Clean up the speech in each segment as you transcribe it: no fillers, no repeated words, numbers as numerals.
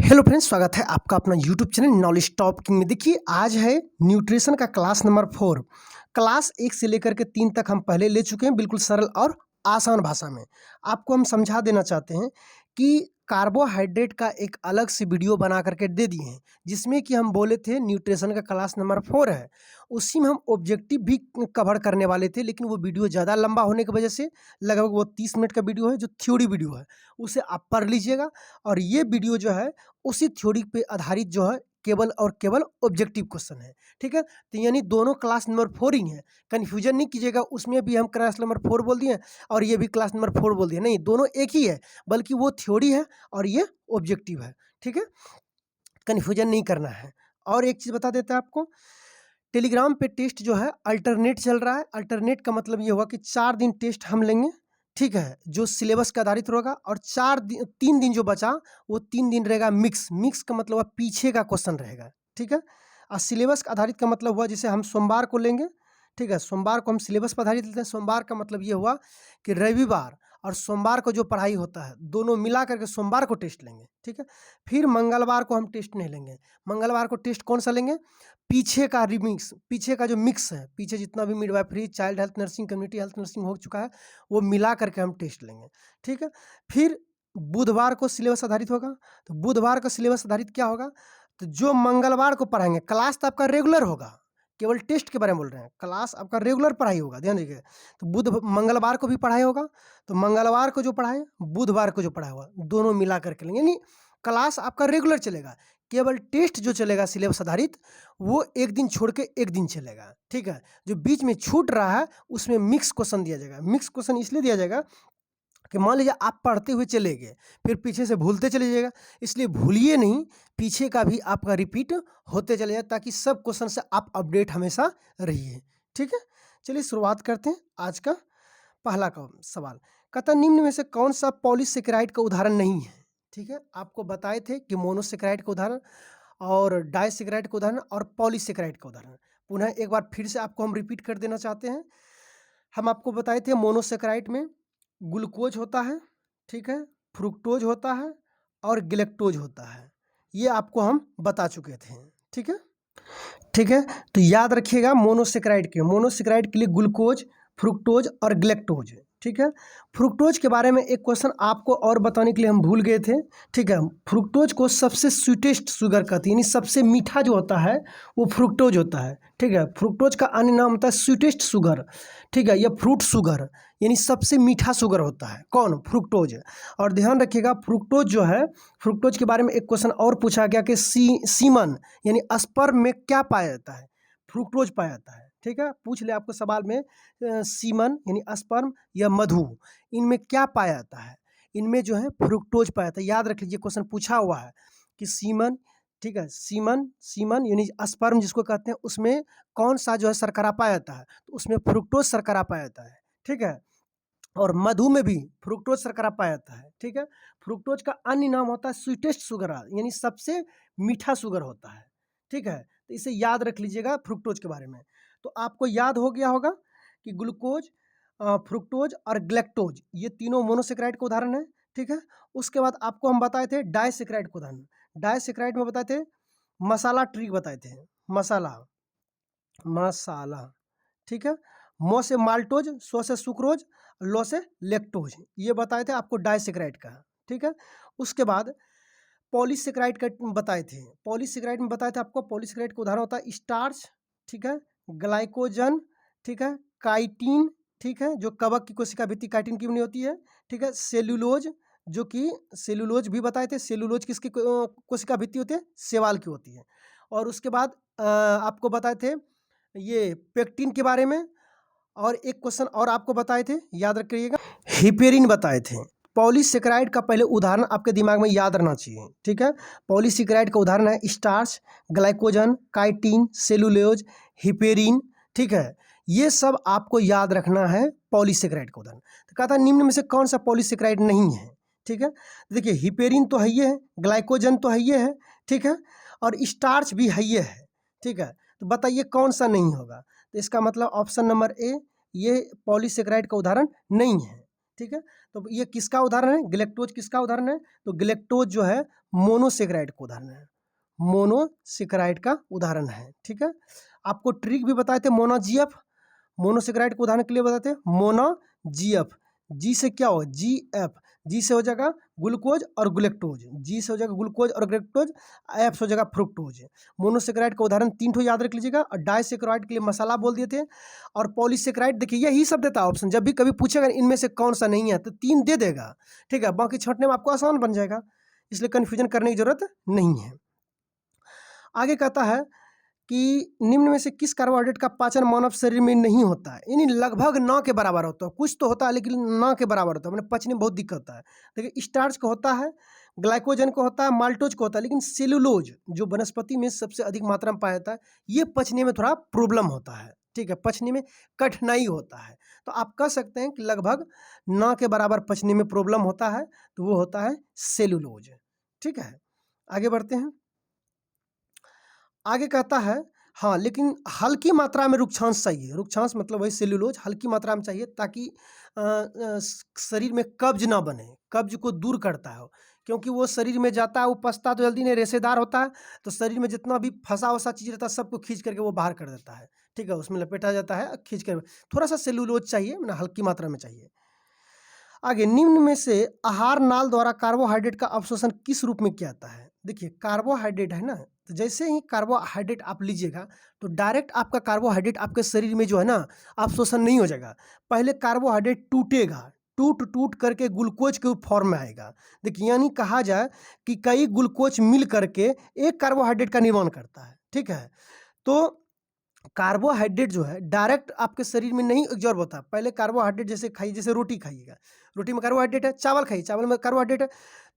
Hello friends, स्वागत है आपका अपना यूट्यूब चैनल नॉलेज टॉकिंग में। देखिए, आज है न्यूट्रिशन का क्लास नंबर 4। क्लास 1 से लेकर के 3 तक हम पहले ले चुके हैं, बिल्कुल सरल और आसान भाषा में। आपको हम समझा देना चाहते हैं कि कार्बोहाइड्रेट का एक अलग से वीडियो बना करके दे दिए हैं, जिसमें कि हम बोले थे न्यूट्रिशन का क्लास नंबर 4 है। उसी में हम ऑब्जेक्टिव भी कवर करने वाले थे, लेकिन वो वीडियो ज़्यादा लंबा होने की वजह से लगभग वो 30 मिनट का वीडियो है, जो थ्योरी वीडियो है, उसे आप पढ़ लीजिएगा। और ये वीडियो जो है उसी थ्योरी पे आधारित जो है केवल और केवल ऑब्जेक्टिव क्वेश्चन है। ठीक है, तो यानी दोनों क्लास नंबर 4 ही है। कन्फ्यूजन नहीं कीजिएगा, उसमें भी हम क्लास नंबर 4 बोल दिए और ये भी क्लास नंबर 4 बोल दिए। नहीं, दोनों एक ही है, बल्कि वो थ्योरी है और ये ऑब्जेक्टिव है। ठीक है, कन्फ्यूजन नहीं करना है। और एक चीज़ बता देते हैं आपको, टेलीग्राम पे टेस्ट जो है अल्टरनेट चल रहा है। अल्टरनेट का मतलब ये हुआ कि 4 दिन टेस्ट हम लेंगे, ठीक है, जो सिलेबस के आधारित होगा। और 3 दिन जो बचा वो 3 दिन रहेगा मिक्स। मिक्स का मतलब हुआ पीछे का क्वेश्चन रहेगा। ठीक है, और सिलेबस का आधारित का मतलब हुआ जैसे हम सोमवार को लेंगे, ठीक है, सोमवार को हम सिलेबस पर आधारित लेते हैं। सोमवार का मतलब ये हुआ कि रविवार और सोमवार को जो पढ़ाई होता है दोनों मिला करके सोमवार को टेस्ट लेंगे। ठीक है, फिर मंगलवार को हम टेस्ट नहीं लेंगे। मंगलवार को टेस्ट कौन सा लेंगे? पीछे का रिमिक्स, पीछे का जो मिक्स है, पीछे जितना भी midwifery, child health nursing, community health nursing हो चुका है, वो मिला करके हम टेस्ट लेंगे। ठीक है, फिर बुधवार को सिलेबस आधारित होगा। तो बुधवार का सिलेबस आधारित क्या होगा? तो जो मंगलवार को पढ़ाएंगे, क्लास तो आपका रेगुलर होगा, केवल टेस्ट के बारे में बोल रहे हैं, क्लास आपका रेगुलर पढ़ाई होगा, ध्यान रखिए। तो मंगलवार को भी पढ़ाई होगा, तो मंगलवार को जो पढ़ाए, बुधवार को जो पढ़ाया होगा, दोनों मिला करके लेंगे। यानी क्लास आपका रेगुलर चलेगा, केवल टेस्ट जो चलेगा सिलेबस आधारित, वो एक दिन छोड़ के एक दिन चलेगा। ठीक है, जो बीच में छूट रहा है उसमें मिक्स क्वेश्चन दिया जाएगा। मिक्स क्वेश्चन इसलिए दिया जाएगा कि मान लीजिए आप पढ़ते हुए चले गए, फिर पीछे से भूलते चले जाइएगा, इसलिए भूलिए नहीं, पीछे का भी आपका रिपीट होते चले जाए, ताकि सब क्वेश्चन से आप अपडेट हमेशा रहिए। ठीक है, चलिए शुरुआत करते हैं। आज का पहला का सवाल कहता है, निम्न में से कौन सा पॉलीसेकेराइड का उदाहरण नहीं है? ठीक है, आपको बताए थे कि मोनोसेकेराइड का उदाहरण और डाइसेकेराइड का उदाहरण और पॉलीसेकेराइड का उदाहरण। पुनः एक बार फिर से आपको हम रिपीट कर देना चाहते हैं। हम आपको बताए थे मोनोसेकेराइड में ग्लूकोज होता है, ठीक है, फ्रुक्टोज होता है और गैलेक्टोज होता है। ये आपको हम बता चुके थे। ठीक है, ठीक है, तो याद रखिएगा मोनोसेकेराइड के लिए ग्लूकोज, फ्रुक्टोज और गैलेक्टोज। ठीक है, फ्रुक्टोज के बारे में एक क्वेश्चन आपको और बताने के लिए हम भूल गए थे। ठीक है, फ्रुक्टोज को सबसे स्वीटेस्ट शुगर कहते हैं, यानी सबसे मीठा जो होता है वो फ्रुक्टोज होता है। ठीक है, फ्रुक्टोज का अन्य नाम होता है स्वीटेस्ट शुगर। ठीक है, या फ्रूट शुगर, यानी सबसे मीठा शुगर होता है कौन? फ्रुक्टोज। और ध्यान रखिएगा, फ्रुक्टोज जो है, फ्रुक्टोज के बारे में एक क्वेश्चन और पूछा गया कि सीमन यानी स्पर्म में क्या पाया जाता है? फ्रुक्टोज पाया जाता है। ठीक है, पूछ ले आपको सवाल में, सीमन यानी स्पर्म या मधु, इनमें क्या पाया जाता है? इनमें जो है फ्रुक्टोज पाया जाता है। याद रख लीजिए, क्वेश्चन पूछा हुआ है कि सीमन, ठीक है, सीमन यानी स्पर्म जिसको कहते हैं, उसमें कौन सा जो है शर्करा पाया जाता है? तो उसमें फ्रुक्टोज शर्करा पाया जाता है। ठीक है, और मधु में भी फ्रुक्टोज शर्करा पाया जाता है। ठीक है, फ्रुक्टोज का अन्य नाम होता है स्वीटेस्ट शुगर, यानी सबसे मीठा शुगर होता है। ठीक है, तो इसे याद रख लीजिएगा फ्रुक्टोज के बारे में। तो आपको याद हो गया होगा कि ग्लूकोज, फ्रुक्टोज और ग्लैक्टोज ये तीनों मोनोसेकेराइड का उदाहरण है। ठीक है, उसके बाद आपको हम बताए थे डाइसेकेराइड का उदाहरण। डाइसेकेराइड में बताए थे मसाला ट्री बताए थे, मसाला मसाला। ठीक है, मो से माल्टोज, सो से सुक्रोज, लो से लेक्टोज, ये बताए थे आपको डाइसेकेराइड का। ठीक है, उसके बाद पॉलीसेकेराइड का बताए थे। पॉलीसेकेराइड में बताया था आपको, पॉलीसेकेराइड का उदाहरण होता है स्टार्च, ठीक है, ग्लाइकोजन, ठीक है, काइटिन, ठीक है, जो कवक की कोशिका भित्ति काइटिन की बनी होती है। ठीक है, सेल्यूलोज, जो कि सेल्यूलोज भी बताए थे। सेल्यूलोज किसकी कोशिका भित्ति होती है? शैवाल की होती है। और उसके बाद आपको बताए थे ये पेक्टिन के बारे में। और एक क्वेश्चन और आपको बताए थे, याद रखिएगा, हिपेरिन बताए थे। पॉलीसेकेराइड का पहले उदाहरण आपके दिमाग में याद रहना चाहिए। ठीक है, पॉलीसेकेराइड का उदाहरण है starch, glycogen, chitin, cellulose, heparin. ठीक है, ये सब आपको याद रखना है पॉलीसेकेराइड का उदाहरण। तो कहता है निम्न में से कौन सा पॉलीसेकेराइड नहीं है? ठीक है, देखिए हिपेरिन तो है ये है, ग्लाइकोजन तो है ये है, ठीक है, और स्टार्च भी है ये है। ठीक है, तो बताइए कौन सा नहीं होगा? तो इसका मतलब ऑप्शन नंबर ए, ये पॉलीसेकेराइड का उदाहरण नहीं है। ठीक है। तो ये किसका उदाहरण है, ग्लैक्टोज किसका उदाहरण है, तो ग्लैक्टोज जो है मोनोसेकेराइड का उदाहरण है, मोनोसेकेराइड का उदाहरण है। ठीक है। आपको ट्रिक भी बताए थे मोनोजीएफ, मोनोसेकेराइड को उदाहरण के लिए बताते हैं मोनोजीएफ, जी से क्या हो जी एफ, जी से हो जाएगा ग्लूकोज और ग्लैक्टोज, जी से हो जाएगा ग्लूकोज और ग्लैक्टोज, एफ से हो जाएगा फ्रुक्टोज। मोनोसेकेराइड का उदाहरण 3 ठो याद रख लीजिएगा, और डाइसेकेराइड के लिए मसाला बोल दिए थे, और पॉलीसेकेराइड देखिए यही सब देता है ऑप्शन, जब भी कभी पूछेगा इनमें से कौन सा नहीं है तो 3 दे देगा। ठीक है, बाकी छंटने में आपको आसान बन जाएगा, इसलिए कन्फ्यूजन करने की जरूरत नहीं है। आगे कहता है कि निम्न में से किस कार्बोहाइड्रेट का पाचन मानव शरीर में नहीं होता है, यानी लगभग ना के बराबर होता है, कुछ तो होता है लेकिन ना के बराबर होता है, मैंने पचने में बहुत दिक्कत होता है। देखिए स्टार्च का होता है, ग्लाइकोजन का होता है, माल्टोज का होता है, लेकिन सेलुलोज जो वनस्पति में सबसे अधिक मात्रा में पाया जाता है, ये पचने में थोड़ा प्रॉब्लम होता है। ठीक है, पचने में कठिनाई होता है, तो आप कह सकते हैं कि लगभग ना के बराबर पचने में प्रॉब्लम होता है, तो वो होता है सेलुलोज। ठीक है, आगे बढ़ते हैं। आगे कहता है हाँ, लेकिन हल्की मात्रा में रुक्षांश चाहिए, रुक्षांश मतलब वही सेल्यूलोज हल्की मात्रा में चाहिए, ताकि शरीर में कब्ज ना बने, कब्ज को दूर करता है, क्योंकि वो शरीर में जाता है, वो पचता तो जल्दी नहीं, रेशेदार होता है, तो शरीर में जितना भी फंसा वसा चीज़ रहता है सबको खींच करके वो बाहर कर देता है। ठीक है, उसमें लपेटा जाता है, खींच कर थोड़ा सा सेल्यूलोज चाहिए, मतलब हल्की मात्रा में चाहिए। आगे, निम्न में से आहार नाल द्वारा कार्बोहाइड्रेट का अवशोषण किस रूप में किया जाता है। देखिए कार्बोहाइड्रेट है ना, तो जैसे ही कार्बोहाइड्रेट आप लीजिएगा तो डायरेक्ट आपका कार्बोहाइड्रेट आपके शरीर में जो है ना अवशोषण नहीं हो जाएगा, पहले कार्बोहाइड्रेट टूटेगा, टूट टूट करके ग्लूकोज के फॉर्म में आएगा। देखिए यानी कहा जाए कि कई ग्लूकोज मिल करके एक कार्बोहाइड्रेट का निर्माण करता है। ठीक है, तो कार्बोहाइड्रेट जो है डायरेक्ट आपके शरीर में नहीं एब्जॉर्ब होता, पहले कार्बोहाइड्रेट जैसे खाइए, जैसे रोटी खाइएगा, रोटी में कार्बोहाइड्रेट है, चावल खाइए, चावल में कार्बोहाइड्रेट है,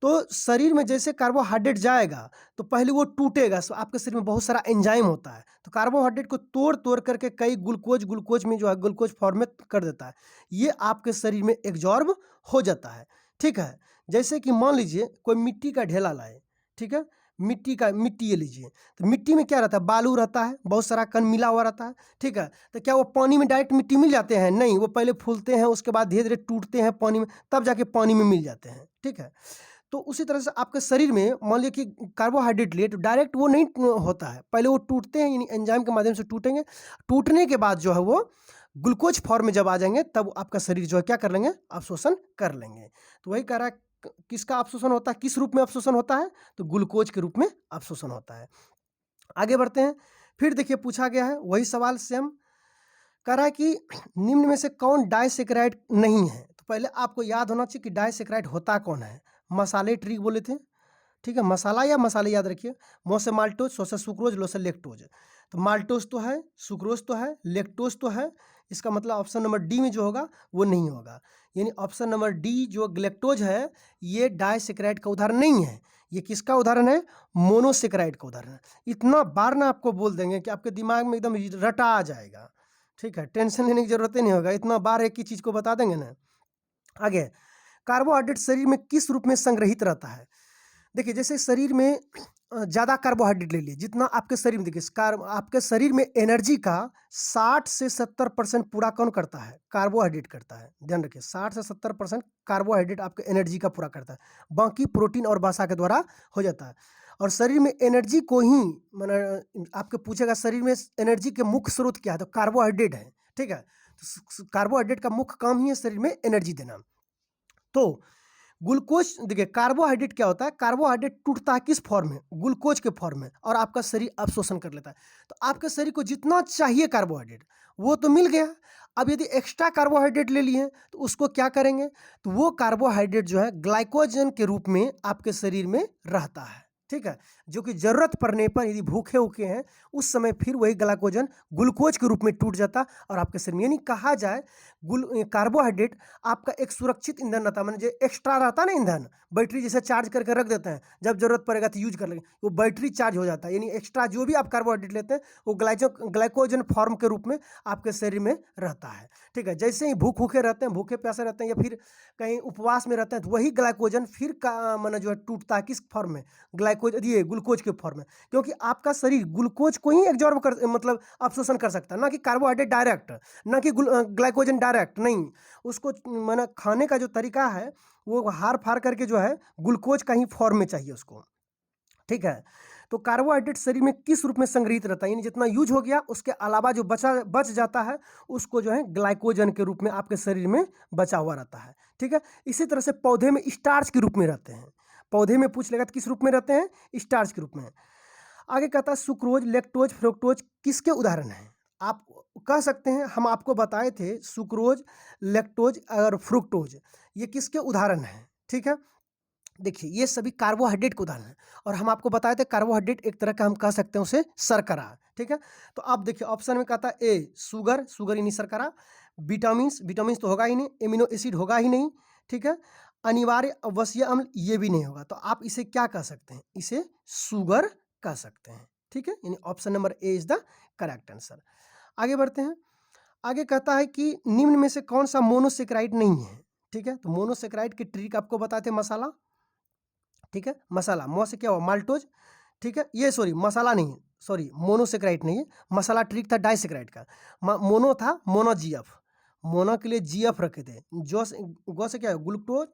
तो शरीर में जैसे कार्बोहाइड्रेट जाएगा तो पहले वो टूटेगा, सो आपके शरीर में बहुत सारा एंजाइम होता है, तो कार्बोहाइड्रेट को तोड़ तोड़ करके कई ग्लूकोज ग्लूकोज में जो है ग्लूकोज फॉर्म में कर देता है, ये आपके शरीर में एब्जॉर्ब हो जाता है। ठीक है, जैसे कि मान लीजिए कोई मिट्टी का ढेला लाए, ठीक है, मिट्टी ये लीजिए, तो मिट्टी में क्या रहता है, बालू रहता है, बहुत सारा कण मिला हुआ रहता है। ठीक है, तो क्या वो पानी में डायरेक्ट मिट्टी मिल जाते हैं, नहीं, वो पहले फूलते हैं, उसके बाद धीरे धीरे टूटते हैं पानी में, तब जाके पानी में मिल जाते हैं। ठीक है, तो उसी तरह से आपके शरीर में मान लीजिए कि कार्बोहाइड्रेट लिए तो डायरेक्ट वो नहीं होता है, पहले वो टूटते हैं, यानी एंजाइम के माध्यम से टूटेंगे, टूटने के बाद जो है वो ग्लूकोज फॉर्म में जब आ जाएंगे तब आपका शरीर जो है क्या कर लेंगे, अवशोषण कर लेंगे। तो वही कह रहा है किसका अवशोषण होता है, किस रूप में अवशोषण होता है, तो ग्लूकोज के रूप में अवशोषण होता है। आगे बढ़ते हैं, फिर देखिए पूछा गया है वही सवाल सेम, कह रहा है कि निम्न में से कौन डाइसेकेराइड नहीं है। तो पहले आपको याद होना चाहिए कि डाइसेकेराइड होता कौन है, मसाले ट्रिक बोले थे। ठीक है, मसाला या मसाले याद रखिए, मो से माल्टोज, सो से सुक्रोज, लो से लेक्टोज, तो माल्टोज तो है, सुक्रोज तो है, लेक्टोज तो है, इसका मतलब ऑप्शन नंबर डी में जो होगा वो नहीं होगा, यानी ऑप्शन नंबर डी जो ग्लैक्टोज है ये डाइसेकेराइड का उदाहरण नहीं है, ये किसका उदाहरण है, मोनोसेकेराइड का उदाहरण है। इतना बार ना आपको बोल देंगे कि आपके दिमाग में एकदम रटा आ जाएगा। ठीक है, टेंशन लेने की जरूरत ही नहीं होगा, इतना बार एक ही चीज़ को बता देंगे ना। आगे, कार्बोहाइड्रेट शरीर में किस रूप में संग्रहित रहता है। देखिए जैसे शरीर में ज़्यादा कार्बोहाइड्रेट ले लिए, जितना आपके शरीर में, देखिए आपके शरीर में एनर्जी का 60 से 70% पूरा कौन करता है, कार्बोहाइड्रेट करता है, ध्यान रखिए 60 से 70% कार्बोहाइड्रेट आपके एनर्जी का पूरा करता है, बाकी प्रोटीन और वसा के द्वारा हो जाता है। और शरीर में एनर्जी को ही मैंने आपके पूछेगा शरीर में एनर्जी के मुख्य स्रोत क्या है, तो कार्बोहाइड्रेट है। ठीक है, तो कार्बोहाइड्रेट का मुख्य काम ही है शरीर में एनर्जी देना। तो ग्लूकोज, देखिए कार्बोहाइड्रेट क्या होता है, कार्बोहाइड्रेट टूटता है किस फॉर्म में, ग्लूकोज के फॉर्म में, और आपका शरीर अवशोषण कर लेता है। तो आपके शरीर को जितना चाहिए कार्बोहाइड्रेट वो तो मिल गया, अब यदि एक्स्ट्रा कार्बोहाइड्रेट ले लिए तो उसको क्या करेंगे, तो वो कार्बोहाइड्रेट जो है ग्लाइकोजन के रूप में आपके शरीर में रहता है। ठीक है, जो कि जरूरत पड़ने पर यदि भूखे उके हैं उस समय फिर वही ग्लाइकोजन ग्लूकोज के रूप में टूट जाता और आपके शरीर में, यानी कहा जाए कार्बोहाइड्रेट आपका एक सुरक्षित ईंधन रहता है, माने जो एक्स्ट्रा रहता है ना ईंधन, बैटरी जैसे चार्ज करके रख देते हैं, जब जरूरत पड़ेगा तो यूज कर लेंगे, वो बैटरी चार्ज हो जाता है, यानी एक्स्ट्रा जो भी आप कार्बोहाइड्रेट लेते हैं वो ग्लाइकोजन फॉर्म के रूप में आपके शरीर में रहता है। ठीक है, जैसे ही भूखे रहते हैं, भूखे प्यासे रहते हैं या फिर कहीं उपवास में रहते हैं, तो वही ग्लाइकोजन फिर का माना जो है टूटता है किस फॉर्म में, ग्लाइकोजन ये ग्लूकोज के फॉर्म में, क्योंकि आपका शरीर ग्लूकोज को ही एब्जॉर्ब कर मतलब अब्जॉर्प्शन कर सकता है, ना कि कार्बोहाइड्रेट डायरेक्ट, ना कि ग्लाइकोजन डायरेक्ट नहीं। उसको माना खाने का जो तरीका है वो हार फार करके जो है ग्लूकोज का ही फॉर्म में चाहिए उसको, ठीक है। तो कार्बोहाइड्रेट शरीर में किस रूप में संग्रहित रहता है, यानी जितना यूज हो गया उसके अलावा जो बच जाता है उसको जो है ग्लाइकोजन के रूप में आपके शरीर में बचा हुआ रहता है, ठीक है। इसी तरह से पौधे में स्टार्च के रूप में रहते हैं। पौधे में पूछ लेगा तो किस रूप में रहते हैं, स्टार्च के रूप में। आगे कहता है सुक्रोज, लैक्टोज, फ्रुक्टोज किसके उदाहरण हैं। आप कह सकते हैं हम आपको बताए थे सुक्रोज, लैक्टोज और फ्रुक्टोज ये किसके उदाहरण हैं, ठीक है। देखिए ये सभी कार्बोहाइड्रेट के उदाहरण हैं, और हम आपको बताए थे कार्बोहाइड्रेट एक तरह का हम कह सकते हैं उसे शर्करा, ठीक है। तो आप देखिए ऑप्शन में कहता है ए शुगर, शुगर यानी शर्करा, विटामिन्स, विटामिन्स तो होगा ही नहीं, एमिनो एसिड होगा ही नहीं, ठीक है, अनिवार्य अवश्य अम्ल ये भी नहीं होगा, तो आप इसे क्या कह सकते हैं, इसे शुगर कह सकते हैं, ठीक है। यानी option number A is the correct answer. आगे बढ़ते हैं। आगे कहता है कि निम्न में से कौन सा मोनोसेक्राइड नहीं है, ठीक है। तो मोनोसेक्राइड की ट्रिक आपको बताए थे मसाला, ठीक है, मसाला, मो से क्या हुआ माल्टोज, ठीक है, ये सॉरी मसाला नहीं, सॉरी मोनोसेक्राइड नहीं है, मसाला ट्रिक था डाइसेक्राइड का। मोनो था मोनोजीएफ, मोनो के लिए जीएफ रखे थे, जो गो से क्या है ग्लूकोज,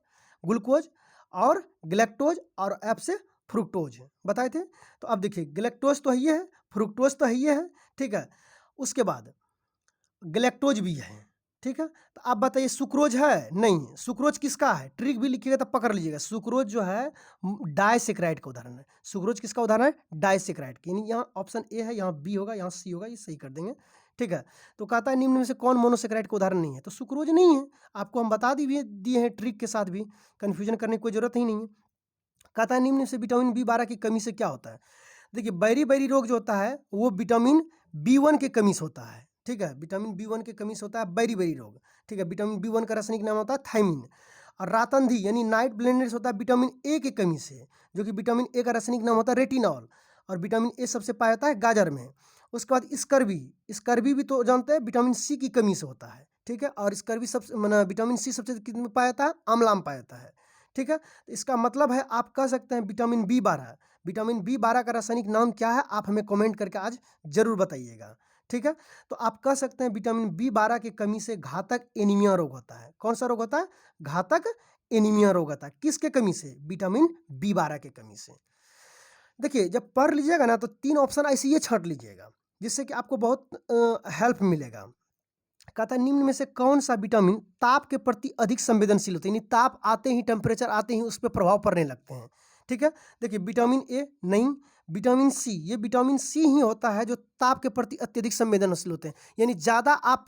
ग्लूकोज और ग्लैक्टोज, और एफ से फ्रुक्टोज बताए थे। तो अब देखिए ग्लैक्टोज तो ये है, फ्रुक्टोज तो ये है, ठीक है, उसके बाद ग्लैक्टोज भी है, ठीक है। तो आप बताइए सुक्रोज है, नहीं, सुक्रोज किसका है, ट्रिक भी लिखिएगा तब पकड़ लीजिएगा, सुक्रोज जो है डाइसेक्राइड का उदाहरण है। सुक्रोज किसका उदाहरण है, डाइसेक्राइड, यानी यहाँ ऑप्शन ए है, यहाँ बी होगा, यहाँ सी होगा, ये सही कर देंगे, ठीक है। तो कहता है निम्न में से कौन मोनोसेक्राइड का उदाहरण नहीं है, तो सुक्रोज नहीं है, आपको हम बता दिए हैं ट्रिक के साथ भी, कन्फ्यूजन करने की कोई जरूरत ही नहीं है। कहता है निम्न में से विटामिन B12 की कमी से क्या होता है। देखिए बैरी बैरी रोग जो होता है वो विटामिन B1 के कमी से होता है, ठीक है, विटामिन B1 के कमी से होता है बैरी बैरी रोग, ठीक है। विटामिन B1 का रासायनिक नाम होता है थायमिन। और रातंधी यानी नाइट ब्लाइंडनेस होता है विटामिन ए की कमी से, जो कि विटामिन ए का रासायनिक नाम होता है रेटिनॉल, और विटामिन ए सबसे पाया जाता है गाजर में। उसके बाद स्कर्वी, स्कर्वी भी तो जानते हैं विटामिन सी की कमी से होता है, ठीक है। और स्कर्वी सबसे माना विटामिन सी सबसे कितने पाया जाता है, आंवला में पाया जाता है, ठीक है। तो इसका मतलब है आप कह सकते हैं विटामिन B12, विटामिन B12 का रासायनिक नाम क्या है, आप हमें कमेंट करके आज जरूर बताइएगा, ठीक है। तो आप कह सकते हैं विटामिन B12 की कमी से घातक एनीमिया रोग होता है। कौन सा रोग होता है, घातक एनीमिया रोग होता है, किसके कमी से, विटामिन B12 की कमी से। देखिए जब पढ़ लीजिएगा ना तो 3 ऑप्शन ऐसे ही छांट लीजिएगा, जिससे कि आपको बहुत हेल्प मिलेगा। कहता है निम्न में से कौन सा विटामिन ताप के प्रति अधिक संवेदनशील होते हैं, यानी ताप आते ही, टेम्परेचर आते ही उस पर प्रभाव पड़ने लगते हैं, ठीक है। देखिए विटामिन ए नहीं, विटामिन सी, ये विटामिन सी ही होता है जो ताप के प्रति अत्यधिक संवेदनशील होते हैं, यानी ज़्यादा आप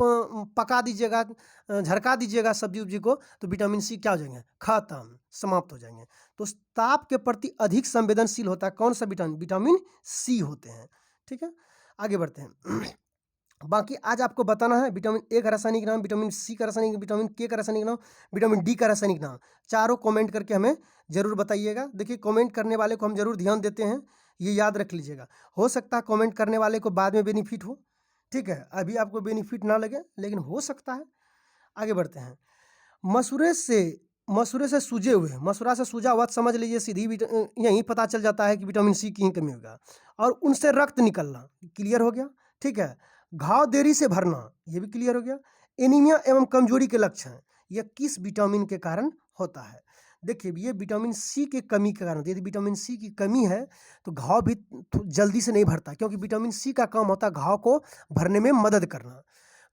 पका दीजिएगा, झरका दीजिएगा सब्जी उब्जी को, तो विटामिन सी क्या हो जाएंगे, खत्म, समाप्त हो जाएंगे। तो ताप के प्रति अधिक संवेदनशील होता है कौन सा विटामिन, विटामिन सी होते हैं, ठीक है। आगे बढ़ते हैं। बाकी आज आपको बताना है विटामिन ए का रासायनिक नाम, विटामिन सी का रासायनिक, विटामिन के का रासायनिक नाम, विटामिन डी का रासायनिक नाम, चारों कमेंट करके हमें जरूर बताइएगा। देखिए कमेंट करने वाले को हम जरूर ध्यान देते हैं, ये याद रख लीजिएगा। हो सकता है कमेंट करने वाले को बाद में बेनिफिट हो, ठीक है, अभी आपको बेनिफिट ना लगे लेकिन हो सकता है। आगे बढ़ते हैं। मसूरे से सूजे हुए, मसूरा से सूजा हुआ समझ लीजिए सीधी यहीं पता चल जाता है कि विटामिन सी की ही कमी होगा, और उनसे रक्त निकलना क्लियर हो गया, ठीक है। घाव देरी से भरना ये भी क्लियर हो गया। एनीमिया एवं कमजोरी के लक्षण यह किस विटामिन के कारण होता है। देखिए ये विटामिन सी के कमी के कारण, यदि विटामिन सी की कमी है तो घाव भी जल्दी से नहीं भरता, क्योंकि विटामिन सी का काम होता है घाव को भरने में मदद करना।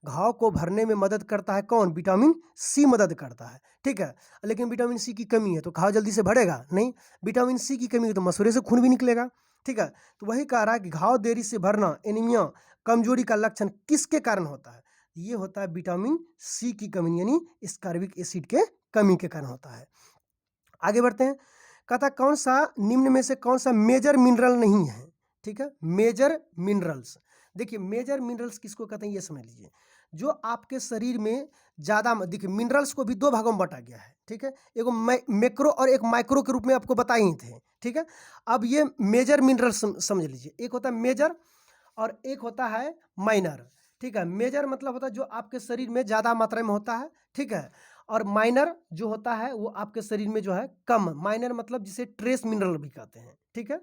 घाव को भरने में मदद करता है कौन, विटामिन सी मदद करता है, ठीक है। लेकिन विटामिन सी की कमी है तो घाव जल्दी से भरेगा नहीं, विटामिन सी की कमी है तो मसूरे से खून भी निकलेगा, ठीक है। तो वही कह रहा है कि घाव देरी से भरना, एनीमिया, कमजोरी का लक्षण किसके कारण होता है, ये होता है विटामिन सी की कमी, यानी स्कार्बिक एसिड के कमी के कारण होता है। आगे बढ़ते हैं। कहता कौन सा निम्न में से कौन सा मेजर मिनरल नहीं है, ठीक है, मेजर मिनरल्स। देखिए मेजर मिनरल्स किसको कहते हैं ये समझ लीजिए, जो आपके शरीर में ज़्यादा, देखिए मिनरल्स को भी 2 भागों में बांटा गया है, ठीक है, एक मैक्रो और एक माइक्रो के रूप में आपको बताए ही थे, ठीक है। अब ये मेजर मिनरल्स समझ लीजिए, एक होता है मेजर और एक होता है माइनर, ठीक है। मेजर मतलब होता है जो आपके शरीर में ज़्यादा मात्रा में होता है, ठीक है, और माइनर जो होता है वो आपके शरीर में जो है कम। माइनर मतलब जिसे ट्रेस मिनरल भी कहते हैं, ठीक है।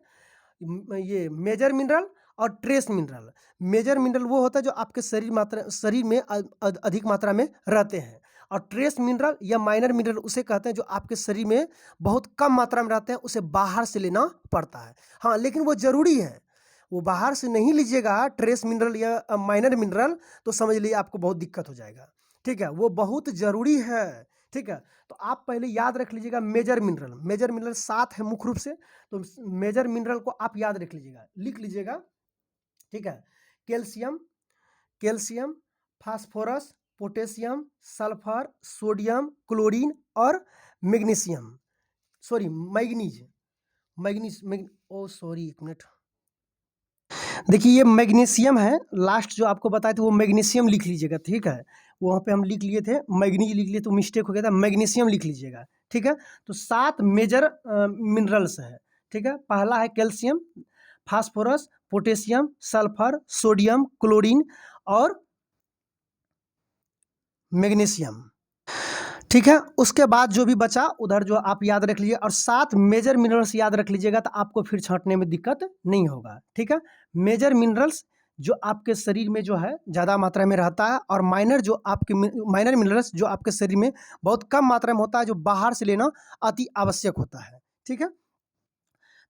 ये मेजर मिनरल और ट्रेस मिनरल। मेजर मिनरल वो होता है जो आपके शरीर में अधिक मात्रा में रहते हैं, और ट्रेस मिनरल या माइनर मिनरल उसे कहते हैं जो आपके शरीर में बहुत कम मात्रा में रहते हैं, उसे बाहर से लेना पड़ता है। हाँ, लेकिन वो ज़रूरी है, वो बाहर से नहीं लीजिएगा ट्रेस मिनरल या माइनर मिनरल तो समझ लीजिए आपको बहुत दिक्कत हो जाएगा, ठीक है। वो बहुत ज़रूरी है, ठीक है। तो आप पहले याद रख लीजिएगा मेजर मिनरल। मेजर मिनरल 7 है मुख्य रूप से, तो मेजर मिनरल को आप याद रख लीजिएगा, लिख लीजिएगा, ठीक है। Calcium, calcium, phosphorus, potassium, sulphur, sodium, chlorine और मैग्नीशियम, सॉरी मैग्नीज, ओ सॉरी एक मिनट, देखिए ये मैग्नीशियम है, लास्ट जो आपको बताए थे वो मैग्नीशियम लिख लीजिएगा, ठीक है। वहाँ पे हम लिख लिए थे मैग्नीज लिख लिए तो मिस्टेक हो गया था, मैग्नीशियम लिख लीजिएगा, ठीक है। तो 7 मेजर मिनरल्स है, ठीक है। पहला है calcium, phosphorus, potassium, sulphur, sodium, chlorine और मैग्नीशियम, ठीक है। उसके बाद जो भी बचा उधर जो आप याद रख लीजिए, और 7 मेजर मिनरल्स याद रख लीजिएगा तो आपको फिर छांटने में दिक्कत नहीं होगा, ठीक है। मेजर मिनरल्स जो आपके शरीर में जो है ज़्यादा मात्रा में रहता है, और माइनर मिनरल्स जो आपके शरीर में बहुत कम मात्रा में होता है, जो बाहर से लेना अति आवश्यक होता है, ठीक है।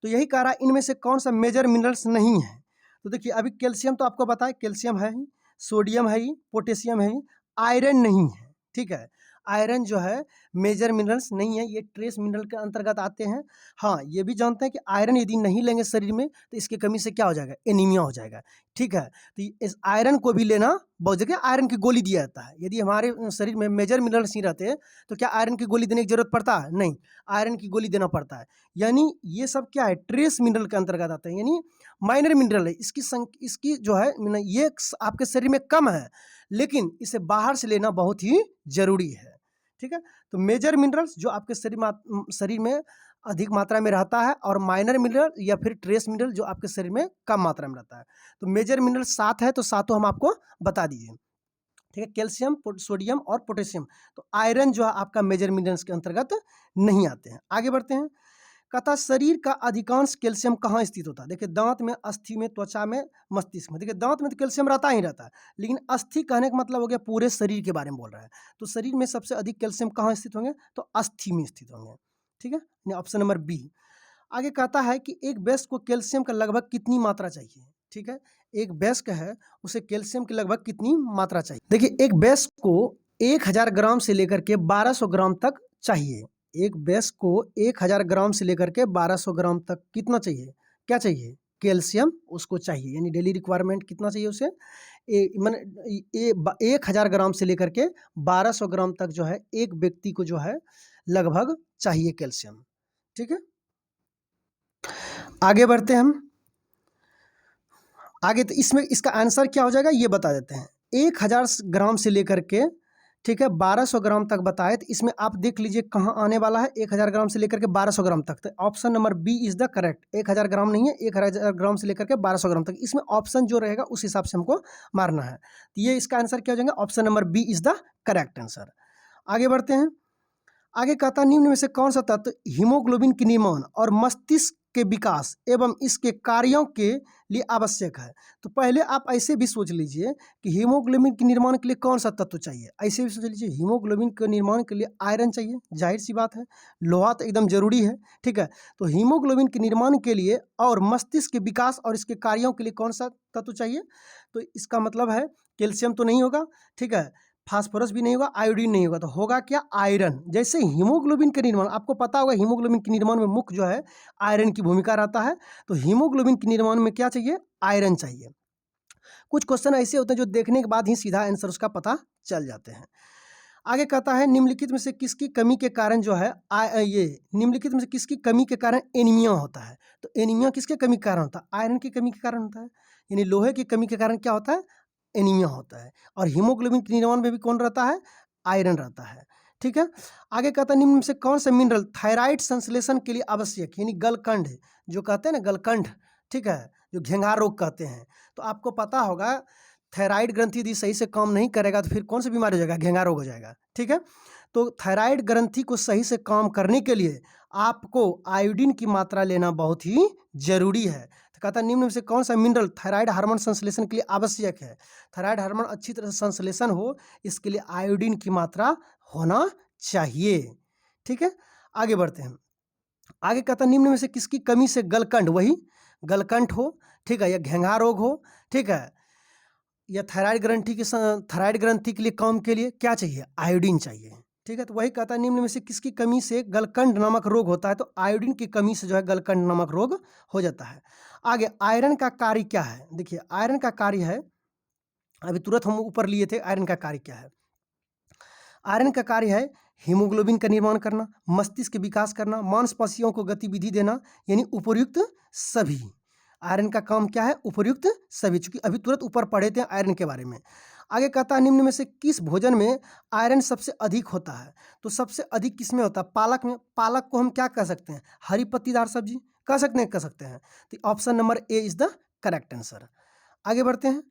तो यही कह रहा है इनमें से कौन सा मेजर मिनरल्स नहीं है। तो देखिए अभी कैल्शियम तो आपको बताया, कैल्शियम है ही, सोडियम है ही, पोटेशियम है ही, आयरन नहीं है, ठीक है। आयरन जो है मेजर मिनरल्स नहीं है, ये ट्रेस मिनरल के अंतर्गत आते हैं। हाँ, ये भी जानते हैं कि आयरन यदि नहीं लेंगे शरीर में तो इसकी कमी से क्या हो जाएगा, एनीमिया हो जाएगा, ठीक है। तो इस आयरन को भी लेना बहुत जगह आयरन की गोली दिया जाता है। यदि हमारे शरीर में मेजर मिनरल्स नहीं रहते तो क्या आयरन की गोली देने की जरूरत पड़ता है? नहीं, आयरन की गोली देना पड़ता है। यानी ये सब क्या है, ट्रेस मिनरल के अंतर्गत आते हैं, यानी माइनर मिनरल है। इसकी जो है ये आपके शरीर में कम है, लेकिन इसे बाहर से लेना बहुत ही जरूरी है, ठीक है। तो मेजर मिनरल्स जो आपके शरीर में अधिक मात्रा में रहता है, और माइनर मिनरल या फिर ट्रेस मिनरल जो आपके शरीर में कम मात्रा में रहता है। तो मेजर मिनरल 7 है, तो सातों हम आपको बता दिए, ठीक है। कैल्शियम, सोडियम और पोटेशियम। तो आयरन जो है आपका मेजर मिनरल्स के अंतर्गत नहीं आते हैं। आगे बढ़ते हैं। कहता शरीर का अधिकांश कैल्शियम कहाँ स्थित होता है? देखिए दांत में, अस्थि में, त्वचा में, मस्तिष्क में। देखिए दांत में तो कैल्शियम रहता ही रहता है, लेकिन अस्थि कहने का मतलब हो गया पूरे शरीर के बारे में बोल रहा है। तो शरीर में सबसे अधिक कैल्शियम कहाँ स्थित होंगे? तो अस्थि में स्थित होंगे, ठीक है। Option number B. आगे कहता है कि एक वयस्क को कैल्शियम का लगभग कितनी मात्रा चाहिए, ठीक है। एक वयस्क है उसे कैल्शियम की लगभग कितनी मात्रा चाहिए? देखिए एक वयस्क को 1000 ग्राम से लेकर के 1200 ग्राम तक चाहिए। एक वयस्क को 1000 ग्राम से लेकर के 1200 ग्राम तक कितना चाहिए? क्या चाहिए? कैल्शियम उसको चाहिए, यानी डेली रिक्वायरमेंट कितना चाहिए उसे? 1000 ग्राम से लेकर के 1200 ग्राम तक जो है एक व्यक्ति को जो है लगभग चाहिए कैल्शियम, ठीक है। आगे बढ़ते हैं हम आगे। तो इसमें इसका आंसर क्या हो जाएगा ये बता देते हैं। 1000 ग्राम से लेकर के, ठीक है, 1200 ग्राम तक बताए, तो इसमें आप देख लीजिए कहाँ आने वाला है 1000 ग्राम से लेकर के 1200 ग्राम तक। तो option number B is the correct. 1000 ग्राम नहीं है, 1000 ग्राम से लेकर के 1200 ग्राम तक। इसमें ऑप्शन जो रहेगा उस हिसाब से हमको मारना है। तो ये इसका आंसर क्या हो जाएगा? Option number B is the correct answer. आगे बढ़ते हैं। आगे कहता निम्न में से कौन सा तत्व हीमोग्लोबिन के निर्माण और मस्तिष्क के विकास एवं इसके कार्यों के लिए आवश्यक है? तो पहले आप ऐसे भी सोच लीजिए कि हीमोग्लोबिन के निर्माण के लिए कौन सा तत्व चाहिए। ऐसे भी सोच लीजिए हीमोग्लोबिन के निर्माण के लिए आयरन चाहिए, जाहिर सी बात है, लोहा तो एकदम जरूरी है, ठीक है। तो हीमोग्लोबिन के निर्माण के लिए और मस्तिष्क के विकास और इसके कार्यों के लिए कौन सा तत्व चाहिए? तो इसका मतलब है कैल्शियम तो नहीं होगा, ठीक है, फास्फोरस भी नहीं होगा, आयोडीन नहीं होगा, तो होगा क्या? आयरन। जैसे हीमोग्लोबिन के निर्माण, आपको पता होगा हीमोग्लोबिन के निर्माण में मुख्य जो है आयरन की भूमिका रहता है। तो हीमोग्लोबिन के निर्माण में क्या चाहिए? आयरन चाहिए। कुछ क्वेश्चन ऐसे होते हैं जो देखने के बाद ही सीधा आंसर उसका पता चल जाते हैं। आगे कहता है निम्नलिखित में से किसकी कमी के कारण जो है निम्नलिखित में से किसकी कमी के कारण एनीमिया होता है? तो एनीमिया किसके कमी के कारण होता है? आयरन की कमी के कारण होता है, यानी लोहे की कमी के कारण क्या होता है? एनीमिया होता है। और हीमोग्लोबिन के निर्माण में भी कौन रहता है? आयरन रहता है, ठीक है। आगे कहता है निम्न में से कौन सा मिनरल थायराइड संश्लेषण के लिए आवश्यक, यानी गलकंड जो कहते हैं ना, गलकंड, ठीक है, जो घेंघा रोग कहते हैं। तो आपको पता होगा थायराइड ग्रंथि यदि सही से काम नहीं करेगा तो फिर कौन सी बीमारी हो जाएगा? घेंघा रोग हो जाएगा, ठीक है। तो थायराइड ग्रंथि को सही से काम करने के लिए आपको आयोडीन की मात्रा लेना बहुत ही जरूरी है। तो कहता है निम्न में से कौन सा मिनरल थायराइड हार्मोन संश्लेषण के लिए आवश्यक है। थायराइड हार्मोन अच्छी तरह से संश्लेषण हो इसके लिए आयोडीन की मात्रा होना चाहिए। ठीक है, आगे बढ़ते हैं। आगे कहता है निम्न में से किसकी कमी से गलकंठ, वही गलकंठ हो, ठीक है, या घेंघा रोग हो, ठीक है, या थायराइड ग्रंथि के लिए काम के लिए क्या चाहिए, आयोडीन चाहिए। ठीक है, तो वही कहता है निम्न में से किसकी कमी से गलकंठ नामक रोग होता है। तो आयोडीन की कमी से जो है गलकंठ नामक रोग हो जाता है। आगे आयरन का कार्य क्या है, देखिए आयरन का कार्य है, अभी तुरंत हम ऊपर लिए थे, आयरन का कार्य क्या है। आयरन का कार्य है हीमोग्लोबिन का निर्माण करना, मस्तिष्क के विकास करना, मांसपेशियों को गतिविधि देना, यानी उपर्युक्त सभी। आयरन का काम क्या है, उपर्युक्त सभी, चूंकि अभी तुरंत ऊपर पढ़े थे आयरन के बारे में। आगे कहता है निम्न में से किस भोजन में आयरन सबसे अधिक होता है। तो सबसे अधिक किस में होता है, पालक में। पालक को हम क्या कह सकते हैं, हरी पत्तीदार सब्जी कह सकते हैं। तो option number A is the correct answer. आगे बढ़ते हैं।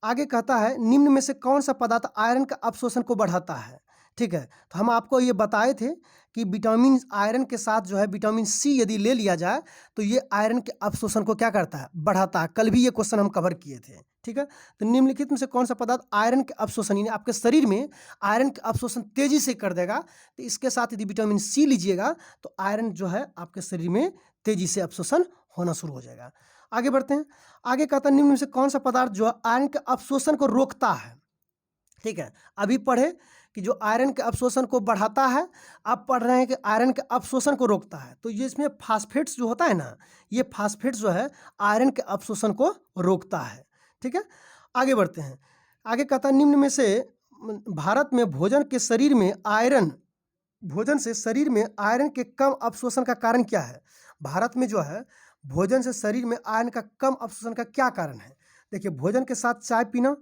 आगे कहता है निम्न में से कौन सा पदार्थ आयरन का अवशोषण को बढ़ाता है। ठीक है, तो हम आपको ये बताए थे कि विटामिन आयरन के साथ जो है विटामिन सी यदि ले लिया जाए तो ये आयरन के अवशोषण को क्या करता है, बढ़ाता है। कल भी ये क्वेश्चन हम कवर किए थे। ठीक है, तो निम्नलिखित में से कौन सा पदार्थ आयरन के अवशोषण यानी आपके शरीर में आयरन के अवशोषण तेजी से कर देगा। तो इसके साथ यदि विटामिन सी लीजिएगा तो आयरन जो है आपके शरीर में तेजी से अवशोषण होना शुरू हो जाएगा। आगे बढ़ते हैं। आगे कहता है निम्न में से कौन सा पदार्थ जो है आयरन के अवशोषण को रोकता है। ठीक है, अभी पढ़े कि जो आयरन के अवशोषण को बढ़ाता है, अब पढ़ रहे हैं कि आयरन के अवशोषण को रोकता है। तो ये इसमें फास्फेट्स जो होता है ना, ये फास्फेट्स जो है आयरन के अवशोषण को रोकता है। ठीक है, आगे बढ़ते हैं। आगे कहता है निम्न में से भारत में भोजन के शरीर में आयरन भोजन से शरीर में आयरन के कम अवशोषण का कारण क्या है। भारत में जो है भोजन से शरीर में आयरन का कम अवशोषण का क्या कारण है। देखिए, भोजन के साथ चाय पीना,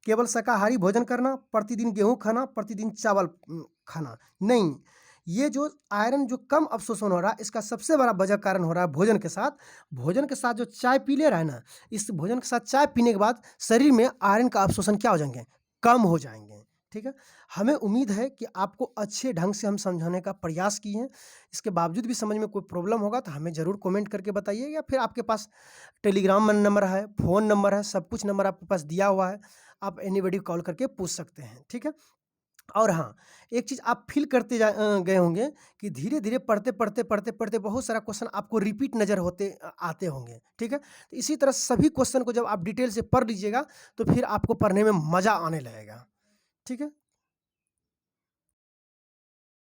केवल शाकाहारी भोजन करना, प्रतिदिन गेहूं खाना, प्रतिदिन चावल खाना नहीं। ये जो आयरन जो कम अवशोषण हो रहा है इसका सबसे बड़ा वजह कारण हो रहा है भोजन के साथ जो चाय पी ले रहा है ना, इस भोजन के साथ चाय पीने के बाद शरीर में आयरन का अवशोषण क्या हो जाएंगे, कम हो जाएंगे। ठीक है, हमें उम्मीद है कि आपको अच्छे ढंग से हम समझाने का प्रयास किए हैं। इसके बावजूद भी समझ में कोई प्रॉब्लम होगा तो हमें ज़रूर कमेंट करके बताइए, या फिर आपके पास टेलीग्राम नंबर है, फ़ोन नंबर है, सब कुछ नंबर आपके पास दिया हुआ है, आप एनीबॉडी कॉल करके पूछ सकते हैं। ठीक है, और हाँ, एक चीज़ आप फील करते गए होंगे कि धीरे धीरे पढ़ते बहुत सारा क्वेश्चन आपको रिपीट नज़र आते होंगे। ठीक है, तो इसी तरह सभी क्वेश्चन को जब आप डिटेल से पढ़ लीजिएगा तो फिर आपको पढ़ने में मज़ा आने लगेगा। ठीक है।